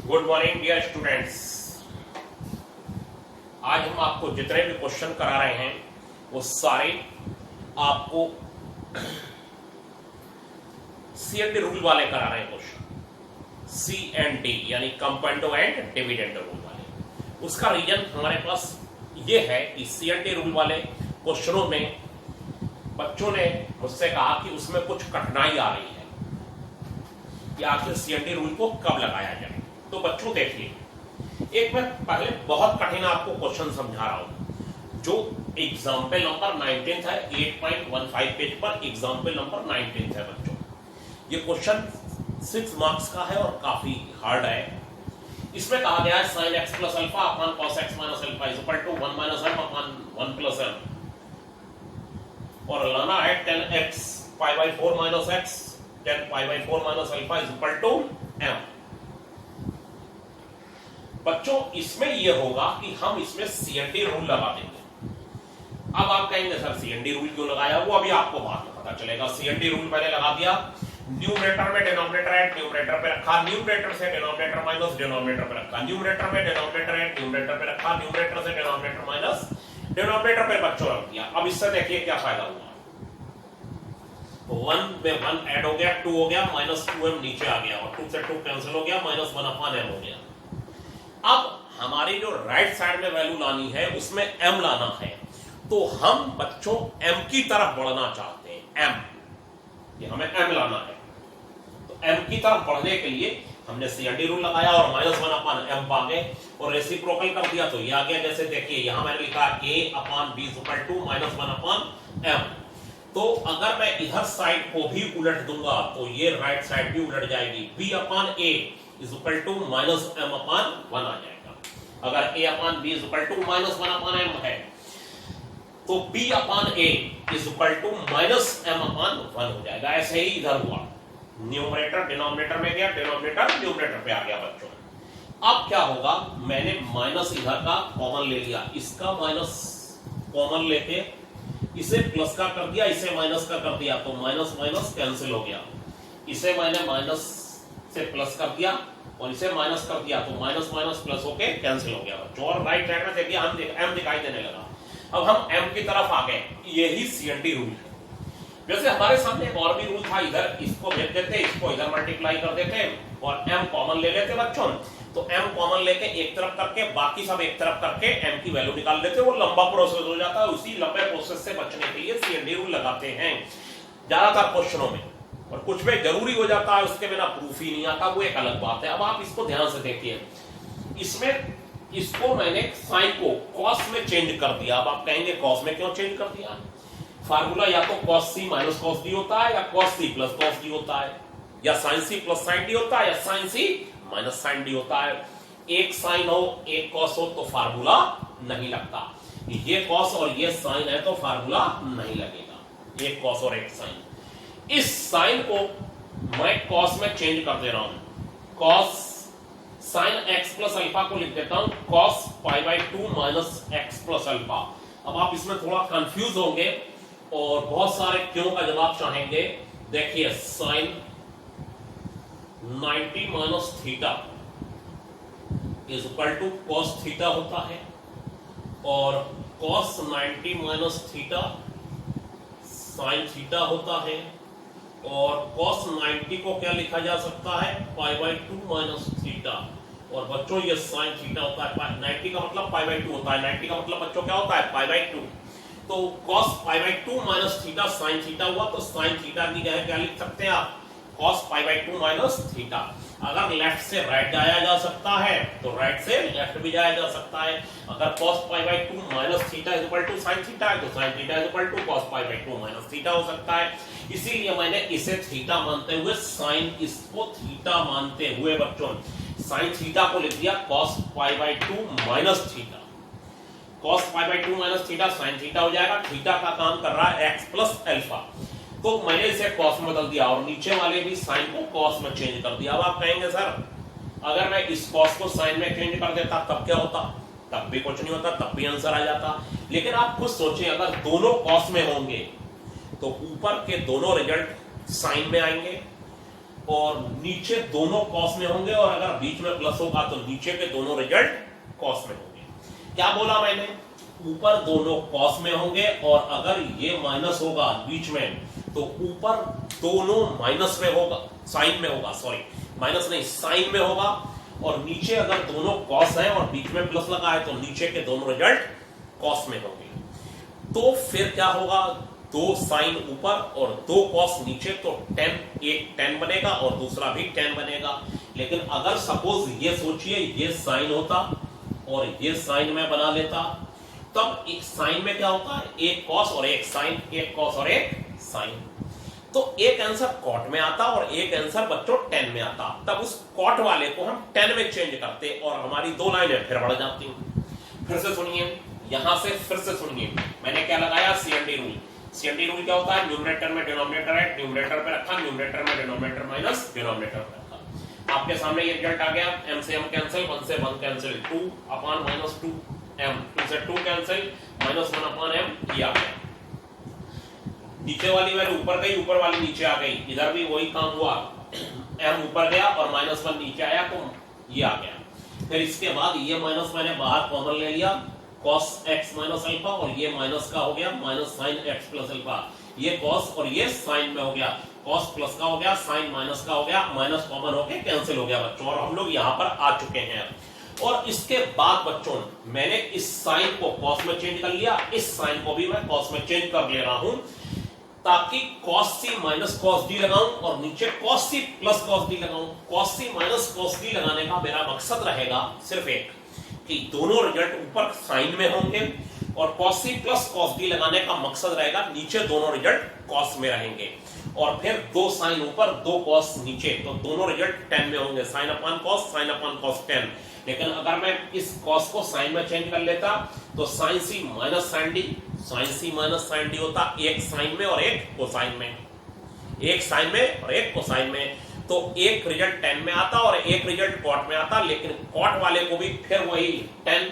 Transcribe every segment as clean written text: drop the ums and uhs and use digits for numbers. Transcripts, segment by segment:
Good morning dear students. आज हम आपको जितने भी क्वेश्चन करा रहे हैं वो सारे आपको CND रूल वाले करा रहे हैं क्वेश्चन। CND यानी कंपाउंड एंड डिविडेंड रूल वाले। उसका रीजन हमारे पास ये है कि CND रूल वाले क्वेश्चनों में बच्चों ने मुझसे कहा कि उसमें कुछ कठिनाई आ रही है कि आखिर CND रूल को कब लगाया जाए। तो बच्चों देखिए, एक मैं पहले बहुत कठिन आपको क्वेश्चन समझा रहा हूं जो एग्जाम्पल नंबर 19 है। 8.15 पेज पर एग्जाम्पल नंबर 19 है बच्चों। ये क्वेश्चन 6 मार्क्स का है और काफी हार्ड है। इसमें कहा गया है sin x plus alpha upon cos x minus alpha is equal to 1 minus m upon 1 plus m, और लाना है 10x pi by 4 minus x 10 pi by 4 minus alpha is equal to m। बच्चों इसमें यह होगा कि हम इसमें CND रूल लगा देंगे। अब आप कहेंगे सर CND रूल क्यों लगाया, वो अभी आपको बाद में पता चलेगा। CND रूल पहले लगा दिया, न्यूमरेटर में डिनोमिनेटर ऐड न्यूमरेटर पे रखा, न्यूमरेटर से डिनोमिनेटर माइनस डिनोमिनेटर पे रखा, न्यूमरेटर में डिनोमिनेटर ऐड न्यूमरेटर पे रखा, न्यूमरेटर से डिनोमिनेटर माइनस डिनोमिनेटर पे बच्चों रख दिया। अब इससे देखिए क्या फायदा हुआ। 1 में 1 ऐड हो गया, 2 हो गया, माइनस 2m नीचे आ गया और 2 से 2 कैंसिल हो गया, माइनस 1 अपॉन m हो गया। अब हमारी जो राइट साइड में वैल्यू लानी है उसमें m लाना है, तो हम बच्चों m की तरफ बढ़ना चाहते हैं। m ये हमें m लाना है, तो m की तरफ बढ़ने के लिए हमने CND रूल लगाया और माइनस 1 अपॉन m पा गए और रेसिप्रोकल कर दिया तो ये आ गया। जैसे देखिए यहां मैंने लिखा a upon b equal to minus 1 upon m। तो अगर मैं इधर साइड को भी उलट दूंगा तो ये राइट साइड भी उलट जाएगी, b upon a is equal to minus m upon 1 आ जाएगा। अगर a upon b is equal to minus 1 upon m है तो b upon a is equal to minus m upon 1 हो जाएगा। ऐसे ही इधर हुआ, न्यूमरेटर डिनोमिनेटर में गया, डिनोमिनेटर न्यूमरेटर पे आ गया बच्चों। अब क्या होगा, मैंने माइनस इधर का कॉमन ले लिया, इसका माइनस कॉमन लेके इसे प्लस का कर दिया, इसे माइनस का कर दिया, तो माइनस माइनस कैंसिल हो गया। इसे मैंने माइनस से प्लस कर दिया और इसे माइनस कर दिया, तो माइनस माइनस प्लस होके कैंसिल हो गया बच्चों। और राइट साइड में देखिए m दिखाई देने लगा। अब हम m की तरफ आ गए, यही CND रूल है। वैसे हमारे सामने एक और भी रूल था, इधर इसको भेज देते, इसको इधर मल्टीप्लाई कर देते और m कॉमन ले लेते बच्चों। तो m कॉमन लेके एक तरफ करके बाकी सब एक तरफ करके m की वैल्यू निकाल देते, वो लंबा प्रोसेस हो जाता है। उसी लंबे प्रोसेस से बचने के लिए CND रूल लगाते हैं ज्यादातर क्वेश्चनों में, और कुछ में जरूरी हो जाता है, उसके बिना प्रूफ ही नहीं आता, वो एक अलग बात है। अब आप इसको ध्यान से देखिए, इसमें इसको मैंने साइन को कॉस में चेंज कर दिया। अब आप कहेंगे कॉस में क्यों चेंज कर दिया? फार्मूला या तो cos c minus cos d होता है, या cos c plus cos d होता है, या sin c plus sin d होता है, या sin c minus sin d होता है। एक साइन हो एक cos हो तो फार्मूला नहीं लगता, ये cos और ये sin है तो फार्मूला नहीं लगेगा। एक cos और एक sin, इस साइन को मैं cos में चेंज कर दे रहा हूं, cos sin x plus alpha को लिख देता हूं cos pi by 2 minus x plus alpha. अब आप इसमें थोड़ा कंफ्यूज होंगे और बहुत सारे क्यों का जवाब चाहेंगे। देखिए sin 90 minus theta is equal to cos theta होता है, और cos 90 minus theta sin theta होता है, और cos 90 को क्या लिखा जा सकता है, पाई बाई 2 माइनस थीटा। और बच्चों ये sin थीटा होता है, 90 का मतलब पाई बाई 2 होता है, 90 का मतलब बच्चों क्या होता है, पाई बाई 2। तो cos pi by 2 minus theta sin theta हुआ, तो sin थीटा की जगह क्या लिख सकते हैं आप, cos pi by 2 minus theta. अगर लेफ्ट से राइट जाया जा सकता है तो राइट से लेफ्ट भी जाया जा सकता है। अगर cos pi by 2 minus theta is equal to sin theta है तो sin theta is equal to cos pi by 2 minus theta हो सकता है। इसीलिए मैंने इसे थीटा मानते हुए sin इसको थीटा मानते हुए बच्चों sin थीटा को लिख दिया cos pi by 2 minus theta. cos pi by 2 minus theta sin theta हो जाएगा। थीटा का काम कर रहा है x प्लस अल्फा, तो मैंने इसे cos में बदल दिया और नीचे वाले भी sin को cos में चेंज कर दिया। अब आप कहेंगे सर अगर मैं इस cos को sin में चेंज कर देता तब क्या होता? तब भी कुछ नहीं होता, तब भी आंसर आ जाता। लेकिन आप खुद सोचें, अगर दोनों cos में होंगे तो ऊपर के दोनों रिजल्ट sin में आएंगे और नीचे दोनों कॉस में होंगे, और अगर बीच में प्लस होगा तो नीचे के दोनों रिजल्ट कॉस में होंगे। क्या बोला मैंने? ऊपर दोनों कॉस में होंगे, और अगर ये माइनस होगा बीच में तो ऊपर दोनों माइनस में होगा, साइन में होगा, सॉरी माइनस नहीं साइन में होगा, और नीचे अगर दोनों कॉस है और बीच में प्लस लगा है तो नीचे के दोनों रिजल्ट कॉस में होंगे। तो फिर क्या होगा? दो साइन ऊपर और दो कॉस नीचे, तो 10, एक 10 बनेगा और दूसरा भी 10 बनेगा। लेकिन अगर सपोज ये सोचिए ये साइन होता और ये साइन में बना लेता, तब एक साइन में क्या होता है? एक कॉस और एक साइन, एक कॉस और एक साइन। तो एक आंसर कॉट में आता और एक आंसर बच्चों 10 में आता। तब उस कॉट वाले को हम 10 में चेंज करते और हमारी दो लाइनें फिर बढ़ जाती। फिर से सुनिए, यहां से फिर से सुनिए, मैंने क्या लगाया? C&D rule. सीएनडी रूल क्या होता है? न्यूमरेटर में डिनोमिनेटर है, न्यूमरेटर पे रखा, न्यूमरेटर में डिनोमिनेटर माइनस डिनोमिनेटर पे रखा। आपके सामने ये रिजल्ट आ गया, m से m कैंसिल, 1 से 1 कैंसिल, 2 अपॉन माइनस 2m, 2 से 2 कैंसिल, माइनस 1 अपॉन m, ये आ गया। नीचे वाली वैल्यू ऊपर गई, ऊपर वाली नीचे आ गई, इधर भी वही काम हुआ, m ऊपर गया और माइनस 1 नीचे आया तो ये आ गया। फिर इसके बाद ये माइनस मैंने बाहर कॉमन ले लिया, cos x माइनस अल्फा, और ये माइनस का हो गया minus sine x plus alpha, ये cos और ये साइन में हो गया, cos प्लस का हो गया, साइन माइनस का हो गया, माइनस कॉमन होके कैंसिल हो गया बच्चों, और हम लोग यहाँ पर आ चुके हैं। और इसके बाद बच्चों मैंने इस साइन को cos में चेंज कर लिया, इस साइन को भी मैं cos में चेंज कर ले रहा हूं, ताकि cos c minus cos d लगाऊं और नीचे cos c plus cos d लगाऊं। cos c minus cos d लगाने का मेरा मकसद रहेगा सिर्फ एक, कि दोनों रिजल्ट ऊपर साइन में होंगे, और cos c plus cos d लगाने का मकसद रहेगा नीचे दोनों रिजल्ट cos में रहेंगे, और फिर दो साइन ऊपर दो cos नीचे, तो दोनों रिजल्ट 10 में होंगे, sine upon cos, sine upon cos 10। लेकिन अगर मैं इस cos को साइन में चेंज कर लेता तो sine c minus sine d, sine c minus sine d होता, एक साइन में और एक कोसाइन में, एक साइन में और एक कोसाइन में, तो एक रिजल्ट 10 में आता और एक रिजल्ट कॉट में आता। लेकिन कॉट वाले को भी फिर वही 10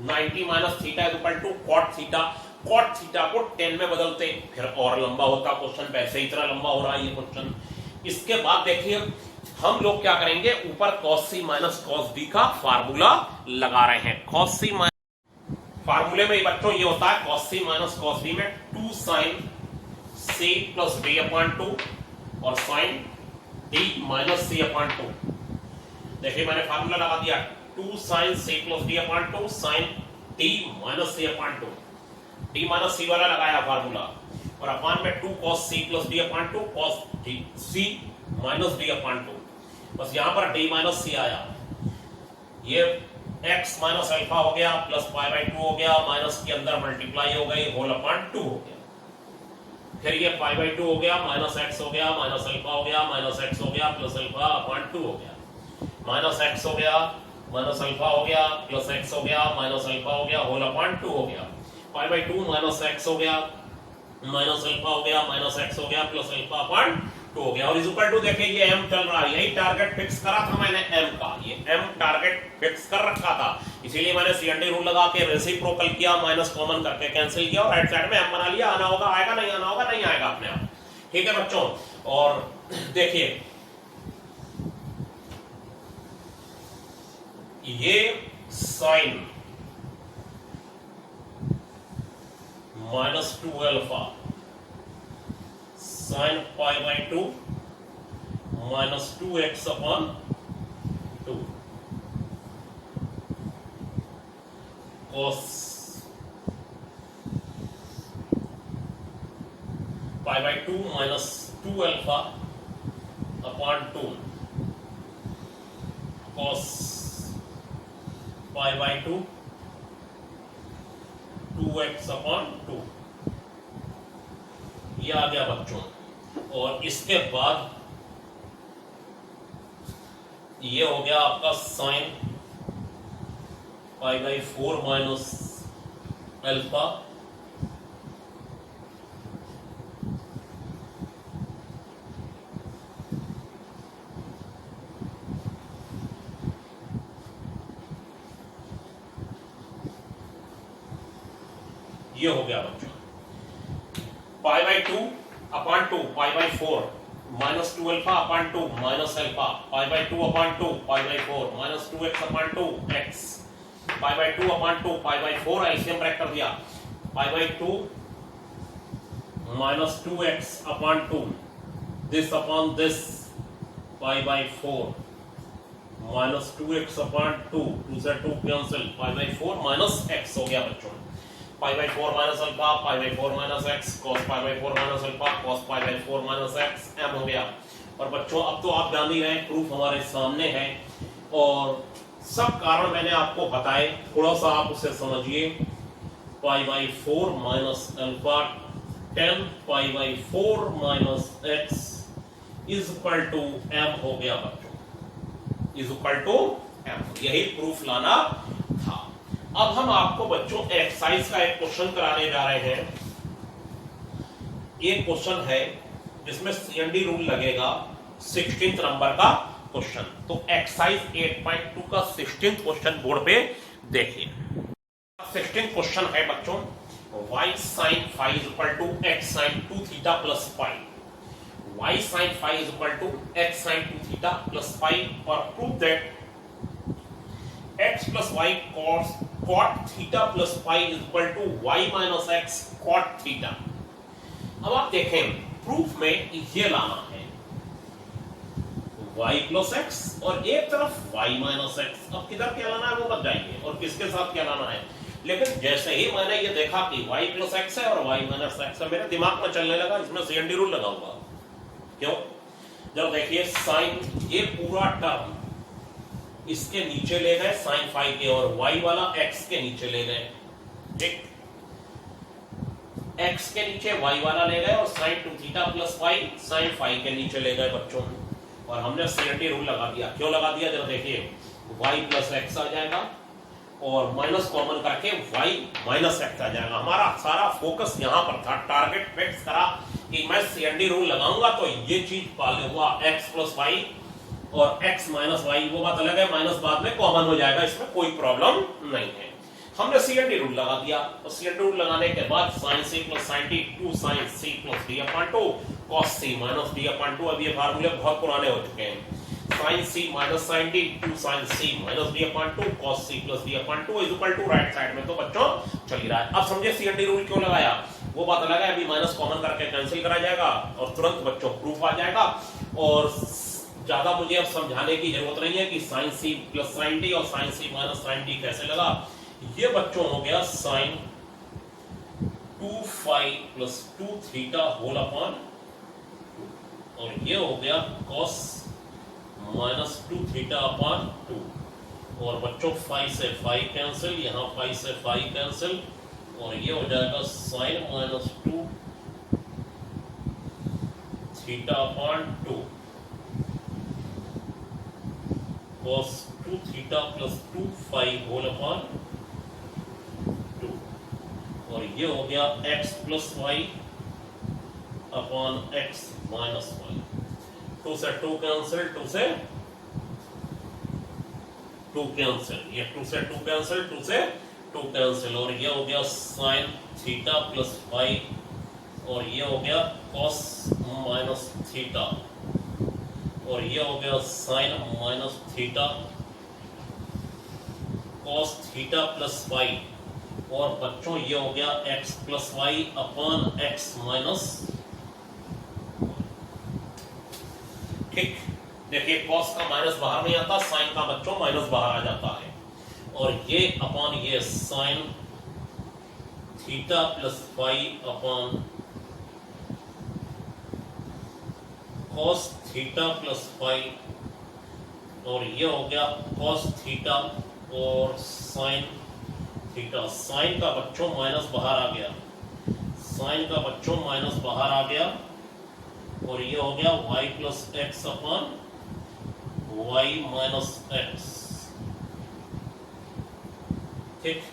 90 minus theta is equal to cot theta, cot theta को 10 में बदलते, फिर और लंबा होता क्वेश्चन, वैसे ही इतना लंबा हो रहा है ये क्वेश्चन। इसके बाद देखिए हम लोग क्या करेंगे, ऊपर cos c minus cos d का फार्मूला लगा रहे हैं। cos c फार्मूले में बच्चों ये होता है cos c minus cos d में 2 sin c plus d upon 2 और sin d minus c upon 2। देखिए मैंने फार्मूला लगा दिया 2 sin c plus d upon 2 sin d minus c upon 2, d minus c वाला लगाया फार्मूला, और अपॉन में 2 cos c plus d upon 2 cos d c माइनस d अपॉन 2। बस यहां पर d माइनस c आया, ये x माइनस अल्फा हो गया प्लस पाई बाई 2 हो गया, माइनस के अंदर मल्टीप्लाई हो गई, होल अपॉन 2 हो गया। फिर ये पाई बाई 2 हो गया, माइनस x हो गया, माइनस अल्फा हो गया, माइनस x हो गया, प्लस अल्फा अपॉन 2 हो गया, माइनस x हो गया, माइनस अल्फा हो गया, प्लस x हो गया, माइनस अल्फा हो गया, होल अपॉन 2 हो गया, पाई बाई 2 माइनस x हो गया, माइनस अल्फा हो गया, माइनस x हो गया, प्लस अल्फा अपॉन 2 हो गया, और इज इक्वल टू देखिए ये m चल रहा है, यही टारगेट फिक्स करा था मैंने m का, ये m टारगेट फिक्स कर रखा था, इसीलिए मैंने सीएनडी रूल लगा के रेसिप्रोकल किया, माइनस कॉमन करके कैंसिल किया और राइट साइड में m बना लिया। आना होगा आएगा, नहीं आना होगा नहीं आएगा अपने आप। ठीक है बच्चों, और देखिए ये sine minus 2 alpha sine pi by 2 minus 2x upon 2 cos pi by 2 minus 2 alpha upon 2 cos pi by 2 2x upon 2, ये आ गया बच्चों। और इसके बाद ये हो गया आपका sign pi by 4 minus alpha ये हो गया बच्चों, पाई by 2 upon 2 pi by 4 minus 2 alpha upon 2 minus alpha pi by 2 upon 2 pi by 4 minus 2x upon 2 x pi by 2 upon 2 pi by 4 LCM bracket कर दिया पाई by 2 minus 2x upon 2 this upon this pi by 4 minus 2x upon 2 2 से 2 cancel pi by 4 minus x हो गया बच्चों पाई by 4 minus alpha pi by 4 minus x cos pi by 4 minus alpha cos pi by 4 minus x m हो गया। और बच्चों अब तो आप जान ही रहे हैं प्रूफ हमारे सामने है और सब कारण मैंने आपको बताए, थोड़ा सा आप उसे समझिए। Pi by 4 minus alpha 10 pi by 4 minus x is equal to m हो गया बच्चों, इज इक्वल टू m। यही प्रूफ लाना था। अब हम आपको बच्चों एक्सरसाइज का एक क्वेश्चन कराने जा रहे हैं। एक क्वेश्चन है जिसमें सीएनडी रूल लगेगा, 16th नंबर का क्वेश्चन। तो एक्सरसाइज 8.2 का 16th क्वेश्चन बोर्ड पे देखिए। 16th क्वेश्चन है बच्चों y sin phi is equal to x sin 2 theta plus phi। y sin phi is equal to x sin 2 theta plus phi और prove that x plus y cot theta plus phi is equal to y minus x cot theta। अब आप देखें proof में ये लाना है y plus x और एक तरफ y minus x। अब किधर क्या लाना है वो बताइए और किसके साथ क्या लाना है। लेकिन जैसे ही मैंने ये देखा कि y plus x है और y minus x है, मेरे दिमाग में चलने लगा इसमें सीएनडी रूल लगा हुआ। क्यों? जब देखिए साइन ये पूरा टर्म इसके नीचे ले गए साइन फाई के और y वाला x के नीचे ले गए, ठीक। x के नीचे y वाला ले गए और sine 2 theta plus phi sine phi के नीचे ले गए बच्चों। और हमने सीएनडी रूल लगा दिया। क्यों लगा दिया? जरा देखिए y प्लस एक्स आ जाएगा और माइनस कॉमन करके y माइनस एक्स आ जाएगा। हमारा सारा फोकस यहाँ पर था, टारगेट फिक्स करा कि मैं सीएनडी रूल लगाऊंगा तो ये चीज पाले हुआ x प्लस वाई और x माइनस वाई, वो बात अलग है, माइनस बाद में कॉमन हो जाएगा, इसमें कोई प्रॉब्लम नहीं है। हमने सीएनडी रूल लगा दिया और सीएनडी रूल लगाने के बाद sin c plus sin t 2 sin c plus d upon 2 cos c माइनस d अपॉन 2। अब ये फार्मूले बहुत पुराने हो चुके हैं। sin c minus sin t 2 sin c माइनस d upon 2 cos c plus d upon 2 is equal to right side में तो बच्चों चल ही रहा है। अब समझे सीएनडी रूल क्यों लगाया, वो बात अलग है, अभी माइनस कॉमन करके कैंसिल करा जाएगा और तुरंत बच्चों प्रूफ आ जाएगा। और ज्यादा मुझे अब समझाने की जरूरत नहीं है कि sin c plus sin t और sin c minus sin t कैसे लगा। ये बच्चों हो गया sin 2 phi plus 2 theta whole upon 2 और ये हो गया cos माइनस 2 थीटा अपॉन 2 और बच्चों phi से phi कैंसिल, यहाँ phi से phi कैंसिल और ये हो जाएगा sin minus 2 theta upon 2 cos 2 theta plus 2 phi whole upon 2 और ये हो गया x plus y upon x minus y. 2 से 2 कैंसिल, 2 से 2 कैंसिल, ये 2 से 2 कैंसिल, 2 से 2 कैंसिल और ये हो गया sin थीटा प्लस फाई और ये हो गया cos माइनस थीटा और ये हो गया sin minus theta cos theta plus phi और बच्चों ये हो गया x plus y upon x minus. ठीक, देखिए cos का माइनस बाहर नहीं आता, sin का बच्चों माइनस बाहर आ जाता है और ये अपॉन ये sin theta plus phi upon cos theta plus phi और ये हो गया cos थीटा और sin थीटा। sin का बच्चों माइनस बाहर आ गया, sin का बच्चों माइनस बाहर आ गया और ये हो गया y plus x upon y minus x. ठीक,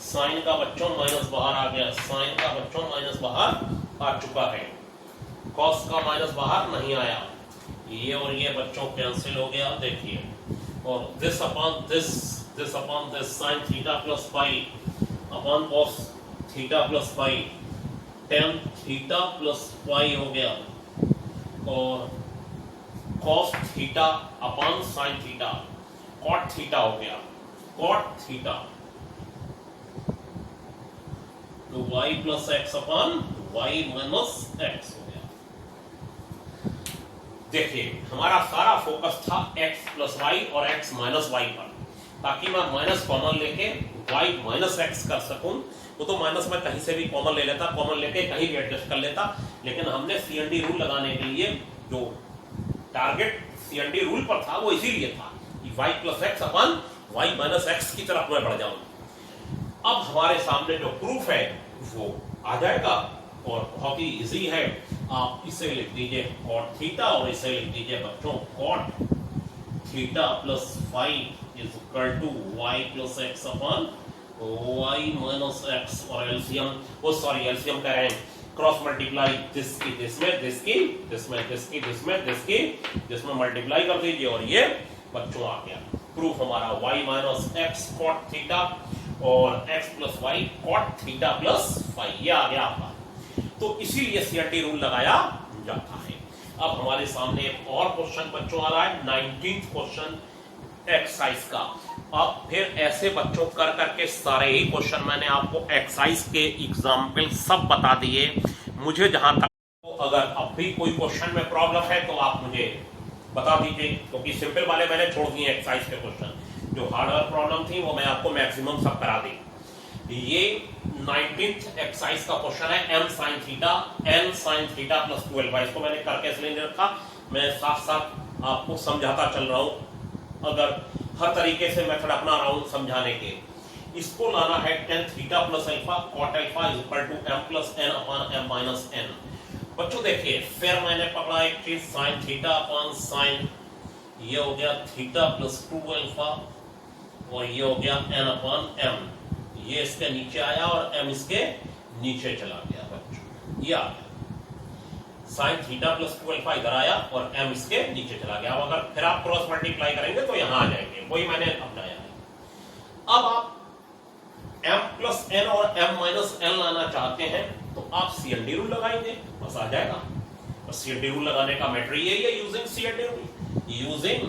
sin का बच्चों माइनस बाहर आ गया, sin का बच्चों माइनस बाहर आ चुका है, cos का माइनस बाहर नहीं आया, ये और ये बच्चों कैंसिल हो गया। देखिए और this upon this upon this sin theta plus phi upon cos theta plus phi tan theta plus phi हो गया और cos theta upon sin theta, cot theta हो गया, cot थीटा तो y plus x upon y minus x हो गया। देखिए हमारा सारा फोकस था x प्लस वाई और x माइनस वाई पर, ताकि मैं माइनस कॉमन लेके y माइनस एक्स कर सकूं। वो तो माइनस में कहीं से भी कॉमन ले लेता, कॉमन लेके कहीं भी एडजस्ट कर लेता, लेकिन हमने CND रूल लगाने के लिए जो टारगेट CND रूल पर था वो इसीलिए था कि y plus x upon y minus x की तरफ मैं बढ़ जाऊं। अब हमारे सामने जो प्रूफ है वो आ जाएगा और बहुत ही इजी है। आप इसे लिख दीजिए cot थीटा और इसे लिख दीजिए बच्चों cot theta plus five is equal to y plus x upon y minus x, और एलसीएम वो सॉरी एलसीएम कह रहे हैं, क्रॉस मल्टीप्लाई दिस की दिस में, दिस की दिस में, दिस की दिस में, दिस की दिस में मल्टीप्लाई कर दीजिए और ये बच्चों आ गया प्रूफ हमारा y minus x cot theta और x plus y cot theta plus five, ये आ गया आपका। तो इसीलिए CND रूल लगाया जाता है। अब हमारे सामने एक और क्वेश्चन बच्चों आ रहा है 19th क्वेश्चन एक्सरसाइज का। अब फिर ऐसे बच्चों कर करके सारे ही क्वेश्चन मैंने आपको एक्सरसाइज के एग्जाम्पल सब बता दिए। मुझे जहां तक तो अगर अब भी कोई क्वेश्चन में प्रॉब्लम है तो आप मुझे बता दीजिए, क्योंकि सिंपल वाले मैंने छोड़ दिए एक्सरसाइज के क्वेश्चन, जो हार्डर प्रॉब्लम थी वो मैं आपको मैक्सिमम सब करा दी। ये 19th एक्सरसाइज का क्वेश्चन है m sin theta n sin theta plus 12, इसको मैंने करके इसलिए नहीं रखा, मैं साथ साथ आपको समझाता चल रहा हूं, अगर हर तरीके से मेथड अपना रहा हूं समझाने के। इसको लाना है tan theta plus alpha cot alpha is equal to m plus n upon m minus n। बच्चों देखिए फिर मैंने पकड़ा एक चीज sin थीटा अपॉन sin, ये हो गया थीटा प्लस 2 अल्फा और ये हो गया n अपॉन m, ये इसके नीचे आया और m इसके नीचे चला गया बच्चों, ये आ गया sin थीटा प्लस 2 अल्फा इधर आया और m इसके नीचे चला गया। अगर फिर आप क्रॉस मल्टीप्लाई करेंगे तो यहां आ जाएंगे, वही मैंने अपनाया है। अब आप m प्लस n और m माइनस n लाना चाहते हैं तो आप CND रूल लगाएंगे, बस आ जाएगा। और CND रूल लगाने का मैटर यही है, using CND rule, using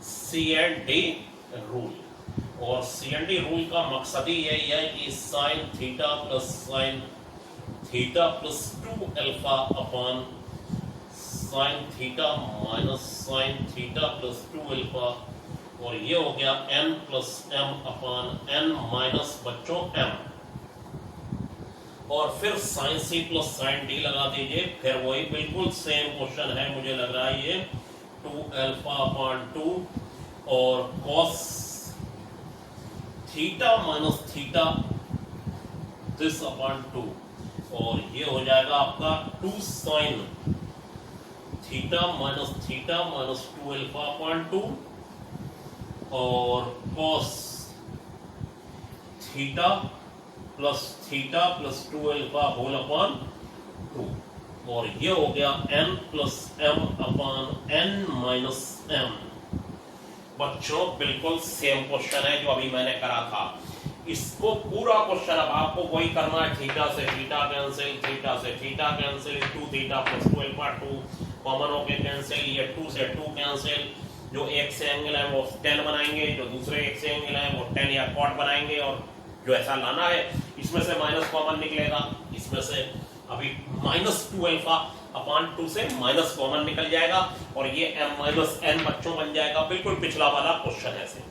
CND rule. और CND रूल का मकसद ही यही है कि sin theta plus 2 alpha upon sin theta minus sin theta plus 2 alpha, और ये हो गया n plus m upon n minus बच्चों m, और फिर sin c plus sin d लगा दीजिए। फिर वही बिल्कुल सेम क्वेश्चन है, मुझे लग रहा है ये 2 अल्फा अपॉन 2 और cos theta minus theta this upon 2, और ये हो जाएगा आपका 2 sin theta minus 2 alpha upon 2 और cos theta plus 2 alpha whole upon 2, और ये हो गया n plus m upon n minus m। बच्चों बिल्कुल सेम क्वेश्चन है जो अभी मैंने करा था। इसको पूरा क्वेश्चन अब आपको वही करना है, थीटा से थीटा कैंसिल, थीटा से theta cancel, 2 theta plus 2 alpha 2 common होके कैंसिल, ये 2 से 2 कैंसिल, जो एक से एंगल है वो 10 बनाएंगे, जो दूसरे एक से एंगल है वो 10 या cot बनाएंगे, और जो ऐसा लाना है इसमें से माइनस कॉमन निकलेगा, इसमें से अभी माइनस 2 अल्फा अपॉन 2 से माइनस कॉमन निकल जाएगा और ये m माइनस n बच्चों बन जाएगा। बिल्कुल पिछला वाला क्वेश्चन है से।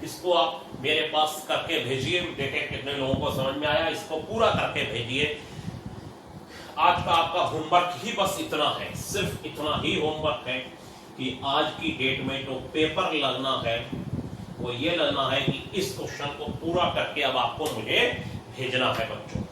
इसको आप मेरे पास करके भेजिए, देखें कितने लोगों को समझ में आया। इसको पूरा करके भेजिए। आज का आपका होमवर्क ही बस इतना है, सिर्फ इतना ही होमवर्क है कि आज की डेट में जो पेपर लगना है वो ये लगना है कि इस क्वेश्चन को पूरा करके अब आपको मुझे भेजना है बच्चों,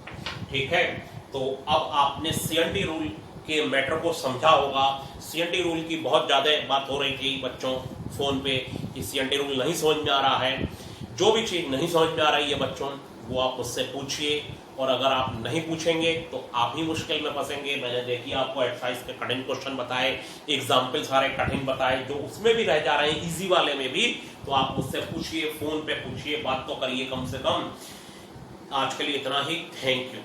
ठीक है। तो अब आपने CND रूल के मैटर को समझा होगा। CND रूल की बहुत ज्यादा बात हो रही थी बच्चों फोन पे कि CND रूल नहीं समझ में आ रहा है। जो भी चीज नहीं समझ में आ रही है बच्चों वो आप मुझसे पूछिए, और अगर आप नहीं पूछेंगे तो आप ही मुश्किल में फंसेंगे। मैंने देखिए आपको एक्सरसाइज के कठिन क्वेश्चन बताए, एग्जाम्पल सारे कठिन बताए, जो उसमें भी रह जा रहे हैं इजी वाले में भी, तो आप मुझसे पूछिए, फोन पे पूछिए, बात तो करिए कम से कम। आज के लिए इतना ही, थैंक यू।